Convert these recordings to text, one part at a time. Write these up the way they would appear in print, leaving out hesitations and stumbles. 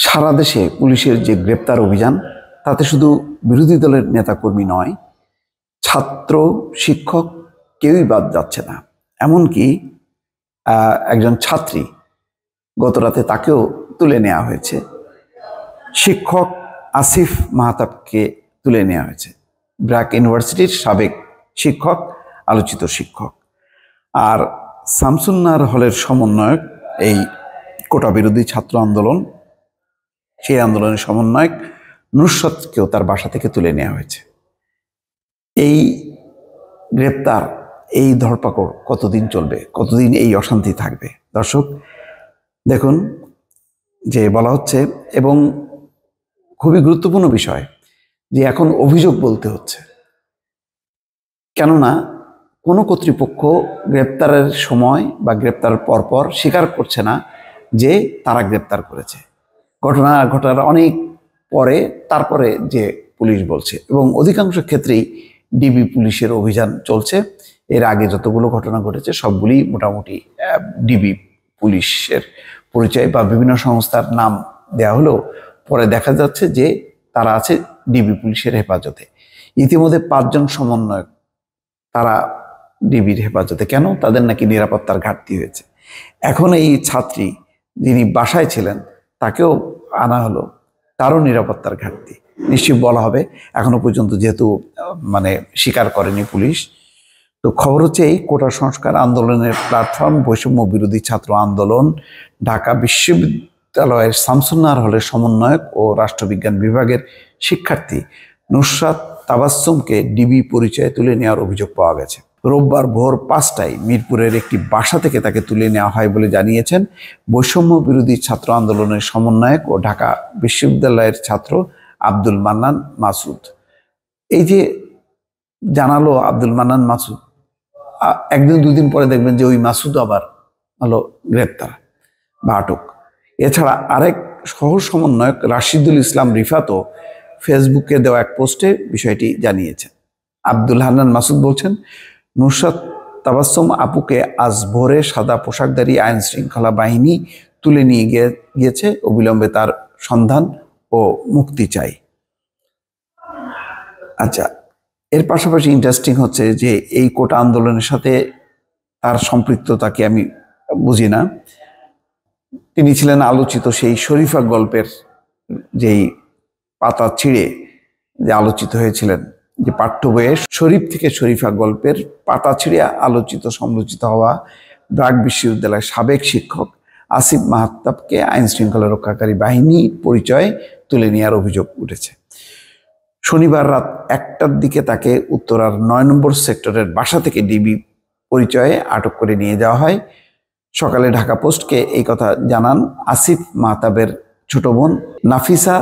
সারা দেশে পুলিশের যে গ্রেপ্তার অভিযান, তাতে শুধু বিরোধী দলের নেতাকর্মী নয়, ছাত্র, শিক্ষক কেউই বাদ যাচ্ছে না। এমনকি একজন ছাত্রী, গতরাতে তাকেও তুলে নেওয়া হয়েছে। শিক্ষক আসিফ মাহতাবকে তুলে নেওয়া হয়েছে, ব্র্যাক ইউনিভার্সিটির সাবেক শিক্ষক, আলোচিত শিক্ষক। আর শামসুন্নাহার হলের সমন্বয়ক, এই কোটা বিরোধী ছাত্র আন্দোলন, সেই আন্দোলনের সমন্বয়ক নুসরাতকেও তার বাসা থেকে তুলে নেওয়া হয়েছে। এই গ্রেপ্তার, এই ধরপাকড় কতদিন চলবে? কতদিন এই অশান্তি থাকবে? দর্শক দেখুন, যে বলা হচ্ছে, এবং খুবই গুরুত্বপূর্ণ বিষয়, যে এখন অভিযোগ বলতে হচ্ছে। কেননা কোনো কর্তৃপক্ষ গ্রেপ্তারের সময় বা গ্রেপ্তার পরপর স্বীকার করছে না যে তারা গ্রেপ্তার করেছে। ঘটনা ঘটার অনেক পরে তারপরে যে পুলিশ বলছে, এবং অধিকাংশ ক্ষেত্রেই ডিবি পুলিশের অভিযান চলছে। এর আগে যতগুলো ঘটনা ঘটেছে সবগুলি মোটামুটি ডিবি পুলিশের পরিচয় বা বিভিন্ন সংস্থার নাম দেয়া হলেও পরে দেখা যাচ্ছে যে তারা আছে ডিবি পুলিশের হেফাজতে। ইতিমধ্যে 5 জন সমন্বয়ক তারা ডিবির হেফাজতে। কেন? তাদের নাকি নিরাপত্তার ঘাটতি হয়েছে। এখন এই ছাত্রী যিনি বাসায় ছিলেন তাকেও আনা হলো, তারও নিরাপত্তার ঘাটতি। নিশ্চয়ই বলা হবে, এখনো পর্যন্ত যেহেতু স্বীকার করেনি পুলিশ। তো খবর হচ্ছে, এই কোটা সংস্কার আন্দোলনের প্ল্যাটফর্ম বৈষম্য বিরোধী ছাত্র আন্দোলন ঢাকা বিশ্ববিদ্যালয়ের শামসুন্নাহার হলের সমন্বয়ক ও রাষ্ট্রবিজ্ঞান বিভাগের শিক্ষার্থী নুসরাত তাবাসসুমকে ডিবি পরিচয়ে তুলে নেওয়ার অভিযোগ পাওয়া গেছে। রোববার ভোর 5টায় মিরপুরের একটি বাসা থেকে তাকে তুলে নেওয়া হয় বলে জানিয়েছেন বৈষম্য বিরোধী ছাত্র আন্দোলনের সমন্বয়ক ও ঢাকা বিশ্ববিদ্যালয়ের ছাত্র আব্দুল মান্নান মাসুদ। এই যে জানালো আব্দুল মান্নান মাসুদ, একদিন দুদিন পরে দেখবেন যে ওই মাসুদ আবার গ্রেপ্তার বা আটক। এছাড়া আরেক সহ সমন্বয়ক রাশিদুল ইসলাম রিফাতও ফেসবুকে দেওয়া এক পোস্টে বিষয়টি জানিয়েছেন। আব্দুল হান্নান মাসুদ বলছেন, নুসরাত তাবাসসুম আপুকে আজ ভোরে সাদা পোশাকধারী আইন শৃঙ্খলা বাহিনী তুলে নিয়ে গিয়েছে। অবিলম্বে তার সন্ধান ও মুক্তি চাই। আচ্ছা, এর পাশাপাশি ইন্টারেস্টিং হচ্ছে যে এই কোটা আন্দোলনের সাথে তার সম্পৃক্ততাকে আমি বুঝি না। তিনি ছিলেন আলোচিত সেই শরীফা গল্পের যেই পাতা ছিঁড়ে যে আলোচিত হয়েছিলেন, যে পাঠ্য বইয়ে শরীফ থেকে শরীফা গল্পের পাতা ছিঁড়ে আলোচিত সমালোচিত হওয়া ব্র্যাক বিশ্ববিদ্যালয়ের সাবেক শিক্ষক আসিফ মাহতাবকে আইন শৃঙ্খলা রক্ষাকারী বাহিনী পরিচয়ে তুলে নেওয়ার অভিযোগ উঠেছে। শনিবার রাত 1টার দিকে তাকে উত্তরার 9 নম্বর সেক্টরের বাসা থেকে ডিবি পরিচয়ে আটক করে নিয়ে যাওয়া হয়। সকালে ঢাকা পোস্টকে এই কথা জানান আসিফ মাহতাবের ছোট বোন নাফিসা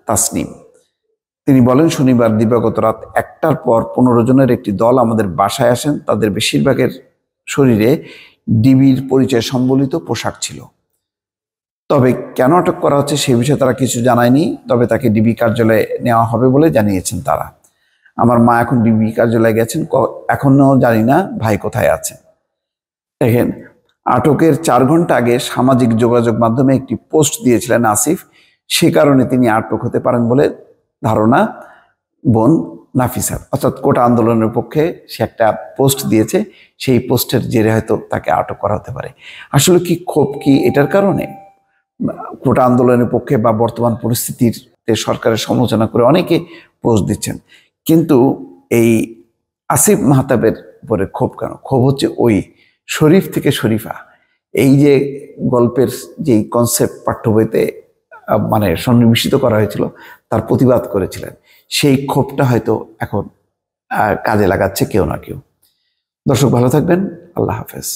তাসনিম। তিনি বলেন, শনিবার দিবাগত রাত 1টার পর 15 জনের একটি দল আমাদের বাসায় আসেন। তাদের বেশিরভাগের শরীরে ডিবির পরিচয় সম্বলিত পোশাক ছিল। তবে কেন আটক করা হচ্ছে সে বিষয়ে তারা কিছু জানায়নি। তবে তাকে ডিবি কার্যালয়ে নেওয়া হবে বলে জানিয়েছেন তারা। আমার মা এখন ডিবি কার্যালয়ে গেছেন, এখনো জানি না ভাই কোথায় আছে। দেখেন, আটকের 4 ঘন্টা আগে সামাজিক যোগাযোগ মাধ্যমে একটি পোস্ট দিয়েছিলেন আসিফ। সে কারণে তিনি আটক হতে পারেন বলে ধারণা বোন নাফিসার। অর্থাৎ কোটা আন্দোলনের পক্ষে সে একটা পোস্ট দিয়েছে, সেই পোস্টের জেরে হয়তো তাকে আটক করা হতে পারে। আসলে কি ক্ষোভ কি এটার কারণে? কোটা আন্দোলনের পক্ষে বা বর্তমান পরিস্থিতিতে সরকারের সমালোচনা করে অনেকে পোস্ট দিচ্ছেন, কিন্তু এই আসিফ মাহতাবের উপরে ক্ষোভ কেন? ক্ষোভ হচ্ছে ওই শরীফ থেকে শরীফা, এই যে গল্পের যেই কনসেপ্ট পাঠ্য বইতে সন্নিবেশিত করা হয়েছিল, তার প্রতিবাদ করেছিলেন। সেই ক্ষোভটা হয়তো এখন কাজে লাগাচ্ছে কেউ না কেউ। দর্শক ভালো থাকবেন, আল্লাহ হাফেজ।